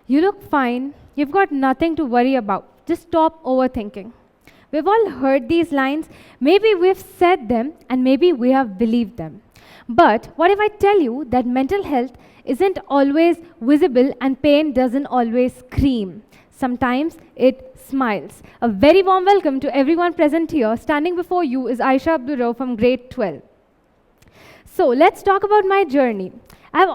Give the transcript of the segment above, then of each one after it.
You look fine. You've got nothing to worry about. Just stop overthinking. We've all heard these lines. Maybe we've said them and maybe we have believed them. But what if I tell you that mental health isn't always visible and pain doesn't always scream? Sometimes it smiles. A very warm welcome to everyone present here. Standing before you is Ayesha Abdul Raoof from grade 12. So let's talk about my journey. I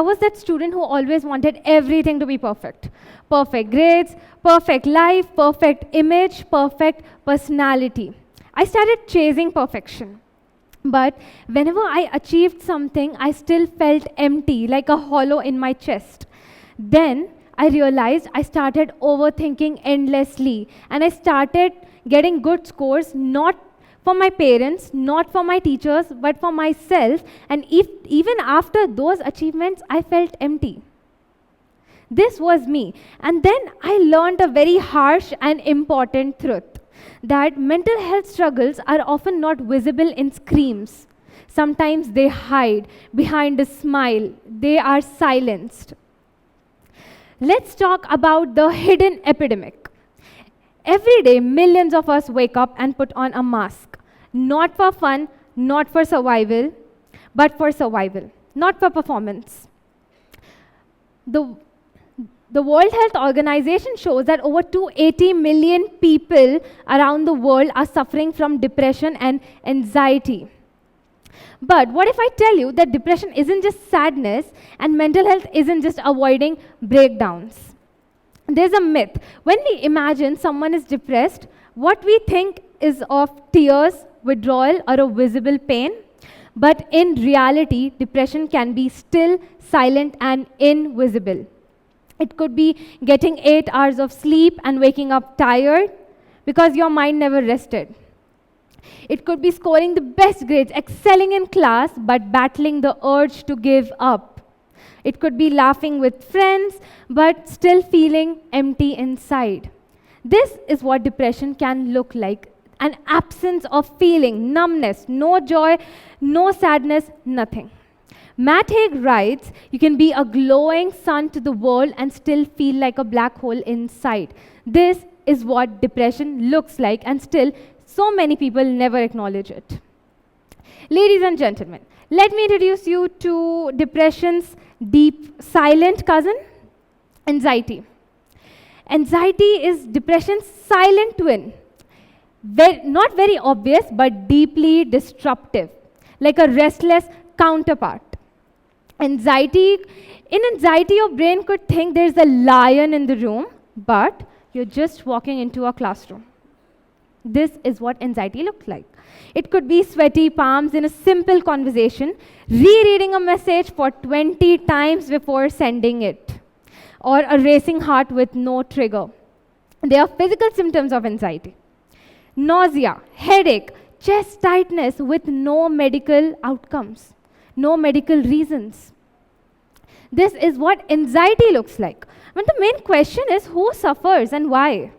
was that student who always wanted everything to be perfect. Perfect grades, perfect life, perfect image, perfect personality. I started chasing perfection. But whenever I achieved something, I still felt empty, like a hollow in my chest. Then I realized I started overthinking endlessly, and I started getting good scores, not for my parents, not for my teachers, but for myself. And even after those achievements, I felt empty. This was me. And then I learned a very harsh and important truth, that mental health struggles are often not visible in screams. Sometimes they hide behind a smile. They are silenced. Let's talk about the hidden epidemic. Every day, millions of us wake up and put on a mask. Not for fun, not for survival, but for survival, not for performance. The World Health Organization shows that over 280 million people around the world are suffering from depression and anxiety. But what if I tell you that depression isn't just sadness and mental health isn't just avoiding breakdowns? There's a myth. When we imagine someone is depressed, what we think is of tears, withdrawal, or a visible pain. But in reality, depression can be still, silent, and invisible. It could be getting 8 hours of sleep and waking up tired because your mind never rested. It could be scoring the best grades, excelling in class, but battling the urge to give up. It could be laughing with friends, but still feeling empty inside. This is what depression can look like. An absence of feeling, numbness, no joy, no sadness, nothing. Matt Haig writes, you can be a glowing sun to the world and still feel like a black hole inside. This is what depression looks like, and still so many people never acknowledge it. Ladies and gentlemen, let me introduce you to depression's deep, silent cousin, anxiety. Anxiety is depression's silent twin. Not very obvious, but deeply disruptive, like a restless counterpart. In anxiety, your brain could think there's a lion in the room, but you're just walking into a classroom. This is what anxiety looks like. It could be sweaty palms in a simple conversation, rereading a message for 20 times before sending it, or a racing heart with no trigger. They are physical symptoms of anxiety. Nausea, headache, chest tightness with no medical outcomes, no medical reasons. This is what anxiety looks like. But the main question is who suffers and why?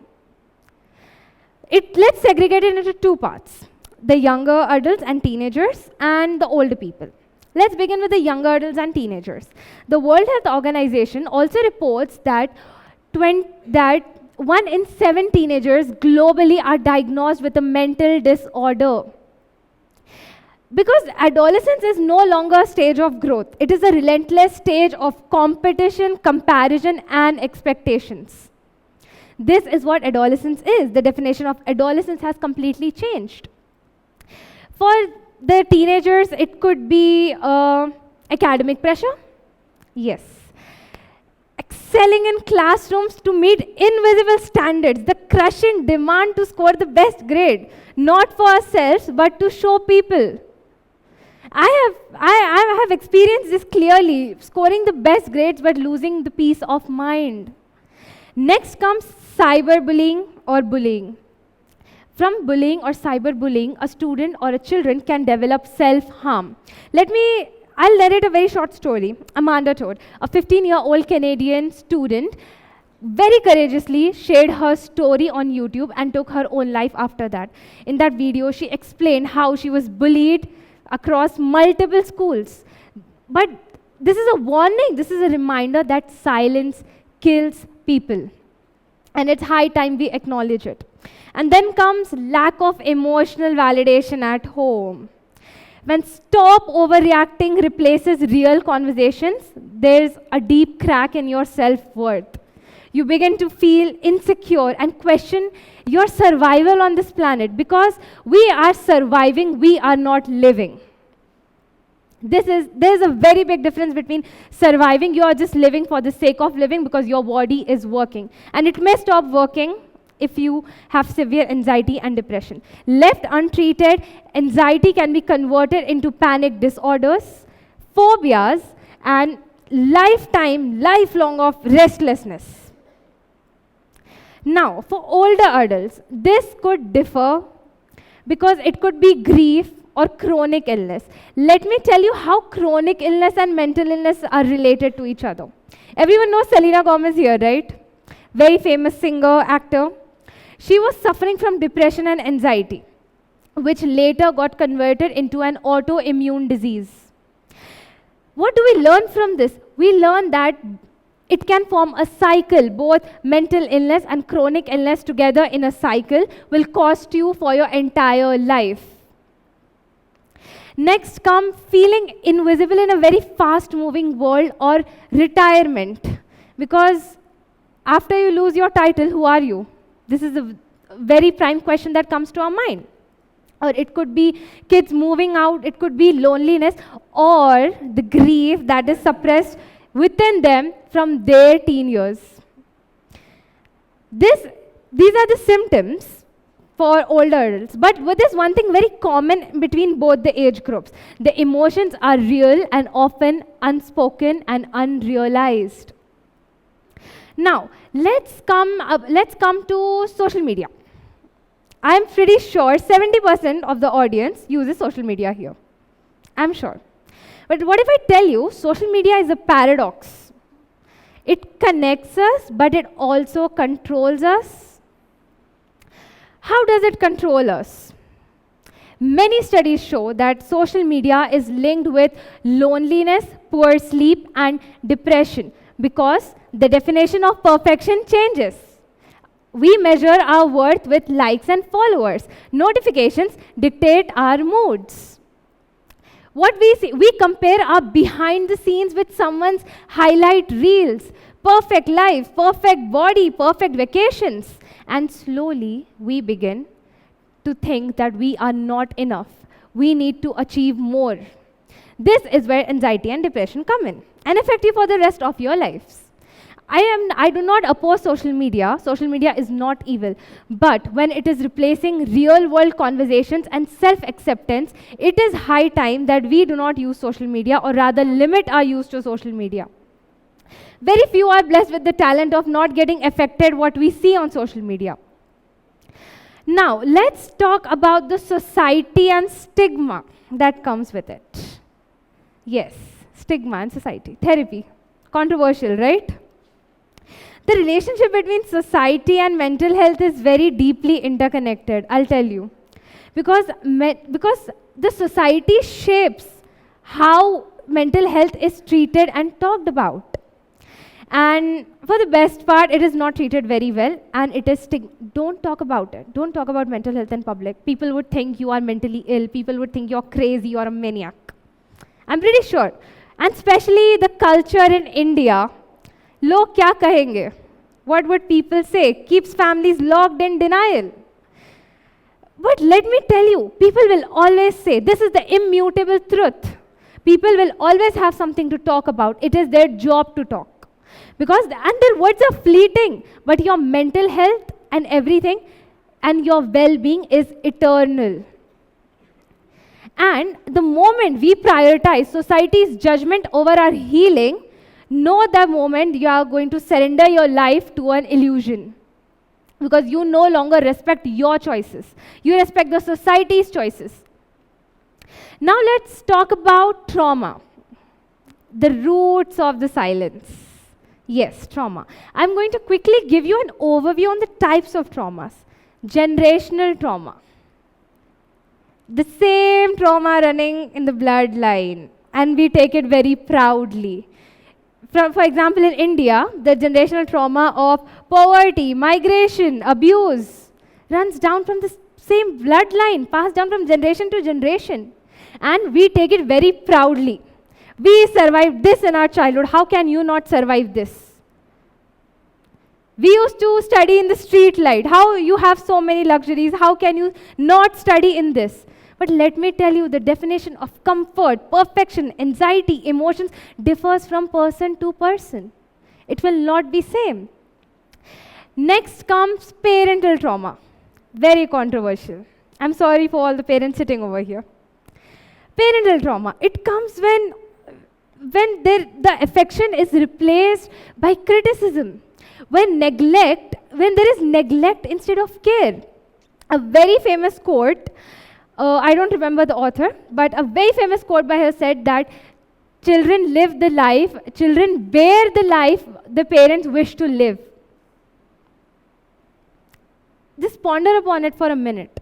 Let's segregate it into two parts, the younger adults and teenagers and the older people. Let's begin with the younger adults and teenagers. The World Health Organization also reports that 1 in 7 teenagers globally are diagnosed with a mental disorder. Because adolescence is no longer a stage of growth. It is a relentless stage of competition, comparison, and expectations. This is what adolescence is. The definition of adolescence has completely changed. For the teenagers, it could be academic pressure. Yes. Excelling in classrooms to meet invisible standards, the crushing demand to score the best grade, not for ourselves, but to show people. I have experienced this clearly, scoring the best grades but losing the peace of mind. Next comes cyberbullying or bullying. From bullying or cyberbullying, a student or a children can develop self-harm. I'll narrate a very short story. Amanda Todd, a 15-year-old Canadian student, very courageously shared her story on YouTube and took her own life after that. In that video, she explained how she was bullied across multiple schools. But this is a warning, this is a reminder that silence kills people. And it's high time we acknowledge it. And then comes lack of emotional validation at home. When stop overreacting replaces real conversations, there's a deep crack in your self-worth. You begin to feel insecure and question your survival on this planet, because we are surviving, we are not living. There's a very big difference between surviving. You are just living for the sake of living because your body is working. And it may stop working if you have severe anxiety and depression. Left untreated, anxiety can be converted into panic disorders, phobias, and lifelong of restlessness. Now, for older adults, this could differ because it could be grief or chronic illness. Let me tell you how chronic illness and mental illness are related to each other. Everyone knows Selena Gomez here, right? Very famous singer, actor. She was suffering from depression and anxiety, which later got converted into an autoimmune disease. What do we learn from this? We learn that it can form a cycle. Both mental illness and chronic illness together in a cycle will cost you for your entire life. Next come feeling invisible in a very fast-moving world, or retirement. Because after you lose your title, who are you? This is a very prime question that comes to our mind. Or it could be kids moving out, it could be loneliness, or the grief that is suppressed within them from their teen years. These are the symptoms for older adults. But there's one thing very common between both the age groups. The emotions are real and often unspoken and unrealized. Now, let's come to social media. I'm pretty sure 70% of the audience uses social media here. I'm sure. But what if I tell you social media is a paradox? It connects us, but it also controls us. How does it control us? Many studies show that social media is linked with loneliness, poor sleep, and depression, because the definition of perfection changes. We measure our worth with likes and followers. Notifications dictate our moods. What we see, we compare our behind the scenes with someone's highlight reels. Perfect life, perfect body, perfect vacations. And slowly, we begin to think that we are not enough. We need to achieve more. This is where anxiety and depression come in and affect you for the rest of your lives. I do not oppose social media. Social media is not evil. But when it is replacing real-world conversations and self-acceptance, it is high time that we do not use social media, or rather limit our use to social media. Very few are blessed with the talent of not getting affected what we see on social media. Now, let's talk about the society and stigma that comes with it. Yes, stigma and society. Therapy. Controversial, right? The relationship between society and mental health is very deeply interconnected, I'll tell you. Because the society shapes how mental health is treated and talked about. And for the best part, it is not treated very well, and it is don't talk about it. Don't talk about mental health in public. People would think you are mentally ill. People would think you're crazy, you're a maniac. I'm pretty sure. And especially the culture in India, log kya kahenge? What would people say? Keeps families locked in denial. But let me tell you, people will always say, this is the immutable truth. People will always have something to talk about. It is their job to talk. Because their words are fleeting, but your mental health and everything and your well-being is eternal. And the moment we prioritize society's judgment over our healing, know the moment you are going to surrender your life to an illusion. Because you no longer respect your choices. You respect the society's choices. Now let's talk about trauma. The roots of the silence. Yes, trauma. I'm going to quickly give you an overview on the types of traumas. Generational trauma. The same trauma running in the bloodline, and we take it very proudly. For example, in India, the generational trauma of poverty, migration, abuse runs down from the same bloodline, passed down from generation to generation. And we take it very proudly. We survived this in our childhood. How can you not survive this? We used to study in the street light. How you have so many luxuries? How can you not study in this? But let me tell you, the definition of comfort, perfection, anxiety, emotions differs from person to person. It will not be same. Next comes parental trauma. Very controversial. I'm sorry for all the parents sitting over here. Parental trauma. It comes when the affection is replaced by criticism. When there is neglect instead of care. A very famous quote, I don't remember the author, but a very famous quote by her said that children bear the life the parents wish to live. Just ponder upon it for a minute.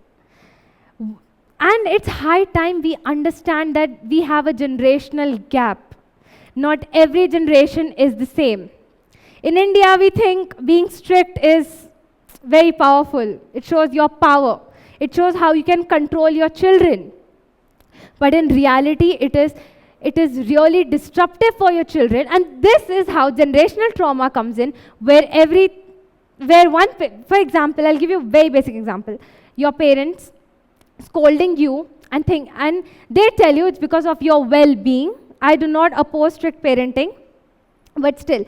And it's high time we understand that we have a generational gap. Not every generation is the same. In India, we think being strict is very powerful. It shows your power. It shows how you can control your children. But in reality, it is really disruptive for your children. And this is how generational trauma comes in, for example, I'll give you a very basic example. Your parents scolding you and they tell you it's because of your well-being. I do not oppose strict parenting, but still.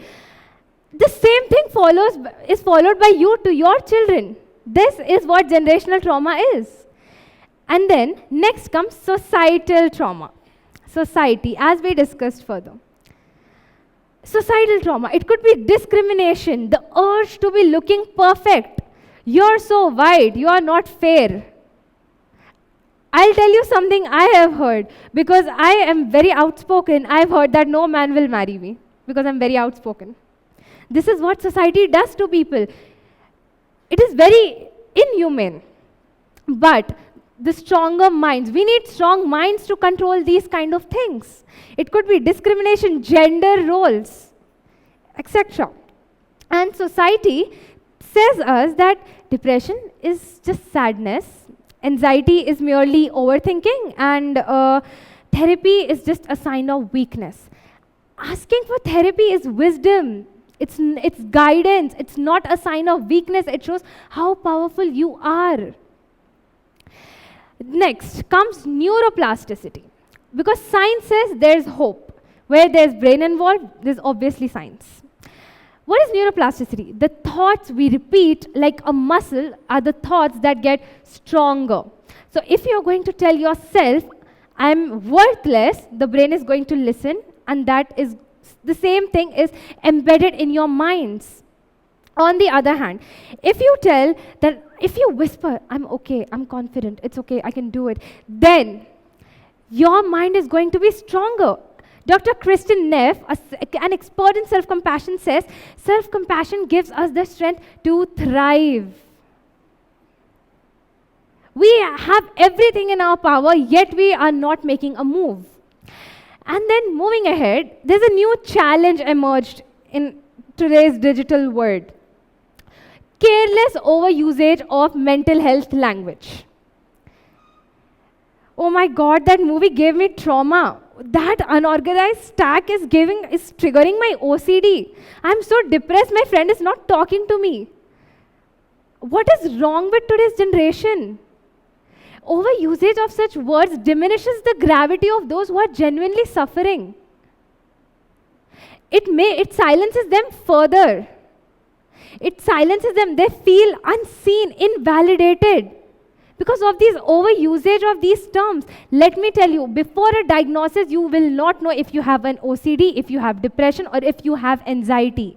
The same thing is followed by you to your children. This is what generational trauma is. And then next comes societal trauma. Society, as we discussed further. Societal trauma, it could be discrimination, the urge to be looking perfect. You're so white, you are not fair. I'll tell you something I have heard, because I am very outspoken. I've heard that no man will marry me, because I'm very outspoken. This is what society does to people. It is very inhumane. But the stronger minds, we need strong minds to control these kind of things. It could be discrimination, gender roles, etc. And society says us that depression is just sadness, anxiety is merely overthinking, and therapy is just a sign of weakness. Asking for therapy is wisdom. It's guidance. It's not a sign of weakness. It shows how powerful you are. Next comes neuroplasticity. Because science says there's hope. Where there's brain involved, there's obviously science. What is neuroplasticity? The thoughts we repeat like a muscle are the thoughts that get stronger. So if you're going to tell yourself, I'm worthless, the brain is going to listen, and that is the same thing is embedded in your minds. On the other hand, if you whisper, I'm okay, I'm confident, it's okay, I can do it, then your mind is going to be stronger. Dr. Kristen Neff, an expert in self-compassion, says, self-compassion gives us the strength to thrive. We have everything in our power, yet we are not making a move. And then moving ahead, there's a new challenge emerged in today's digital world. Careless overusage of mental health language. Oh my God, that movie gave me trauma. That unorganized stack is triggering my OCD. I'm so depressed, my friend is not talking to me. What is wrong with today's generation? Overusage of such words diminishes the gravity of those who are genuinely suffering. It silences them further. It silences them. They feel unseen, invalidated. Because of these overusage of these terms. Let me tell you, before a diagnosis, you will not know if you have an OCD, if you have depression, or if you have anxiety.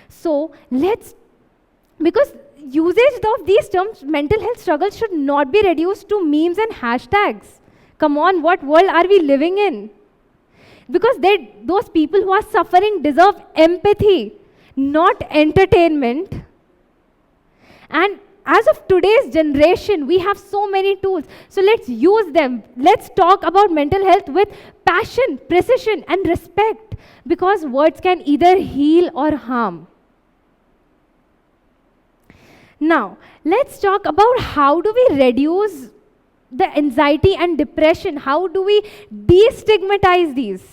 So, because usage of these terms, mental health struggles should not be reduced to memes and hashtags. Come on, what world are we living in? Because those people who are suffering deserve empathy, not entertainment. And as of today's generation, we have so many tools. So let's use them. Let's talk about mental health with passion, precision, and respect, because words can either heal or harm. Now, let's talk about how do we reduce the anxiety and depression. How do we destigmatize these?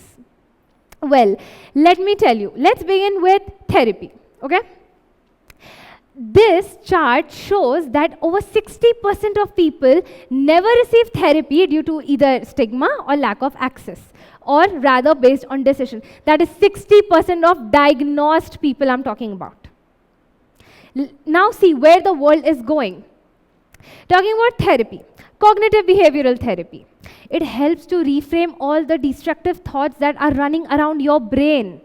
Well, let me tell you. Let's begin with therapy, okay? This chart shows that over 60% of people never receive therapy due to either stigma or lack of access, or rather based on decision. That is 60% of diagnosed people I'm talking about. Now see where the world is going. Talking about therapy, cognitive behavioral therapy. It helps to reframe all the destructive thoughts that are running around your brain.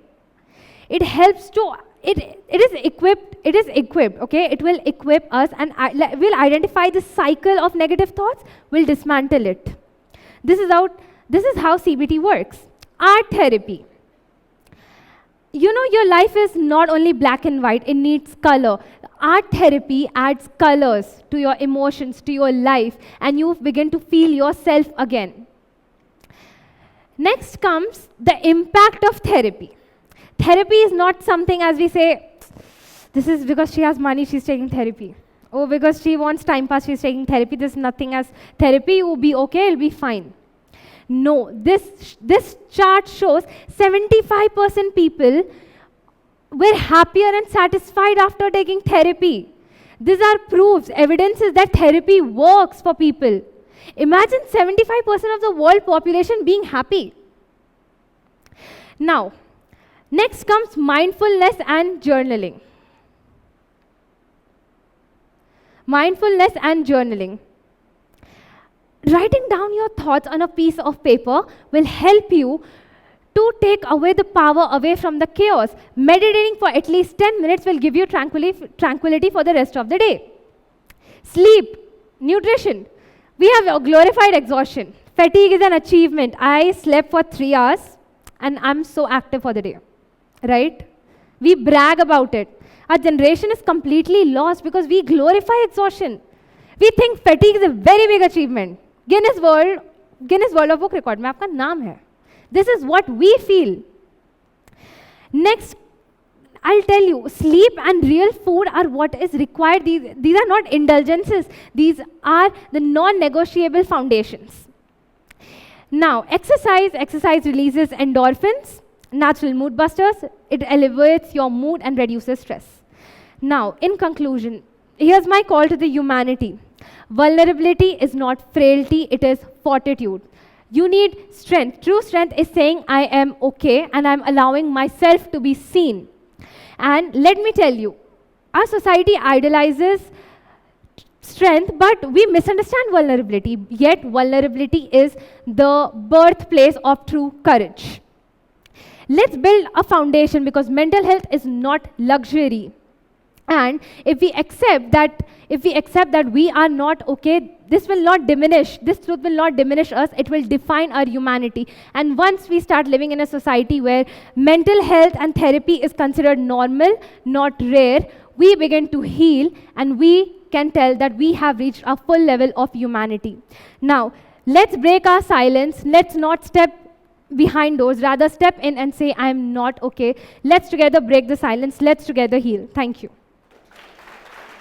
It helps to, it is equipped, okay? It will equip us and will identify the cycle of negative thoughts, will dismantle it. This is how CBT works. Art therapy. You know, your life is not only black and white, it needs color. Art therapy adds colors to your emotions, to your life, and you begin to feel yourself again. Next comes the impact of therapy. Therapy is not something, as we say, this is because she has money, she's taking therapy. Oh, because she wants time pass, she's taking therapy. There's nothing as therapy, you'll be okay, it'll be fine. No, this chart shows 75% people were happier and satisfied after taking therapy. These are proofs, evidences that therapy works for people. Imagine 75% of the world population being happy. Now, next comes mindfulness and journaling. Mindfulness and journaling. Writing down your thoughts on a piece of paper will help you to take away the power away from the chaos. Meditating for at least 10 minutes will give you tranquility for the rest of the day. Sleep, nutrition. We have a glorified exhaustion. Fatigue is an achievement. I slept for 3 hours and I'm so active for the day, right? We brag about it. Our generation is completely lost because we glorify exhaustion. We think fatigue is a very big achievement. Guinness World of Book Record में आपका नाम है. This is what we feel. Next, I'll tell you, sleep and real food are what is required. These are not indulgences. These are the non-negotiable foundations. Now, exercise releases endorphins, natural mood busters. It elevates your mood and reduces stress. Now, in conclusion, here's my call to the humanity. Vulnerability is not frailty, it is fortitude. You need strength. True strength is saying, I am okay and I'm allowing myself to be seen. And let me tell you, our society idolizes strength, but we misunderstand vulnerability. Yet, vulnerability is the birthplace of true courage. Let's build a foundation, because mental health is not luxury. And if we accept that we are not okay, this truth will not diminish us, it will define our humanity. And once we start living in a society where mental health and therapy is considered normal, not rare, we begin to heal and we can tell that we have reached a full level of humanity. Now, let's break our silence. Let's not step behind doors, rather step in and say, I'm not okay. Let's together break the silence. Let's together heal. Thank you.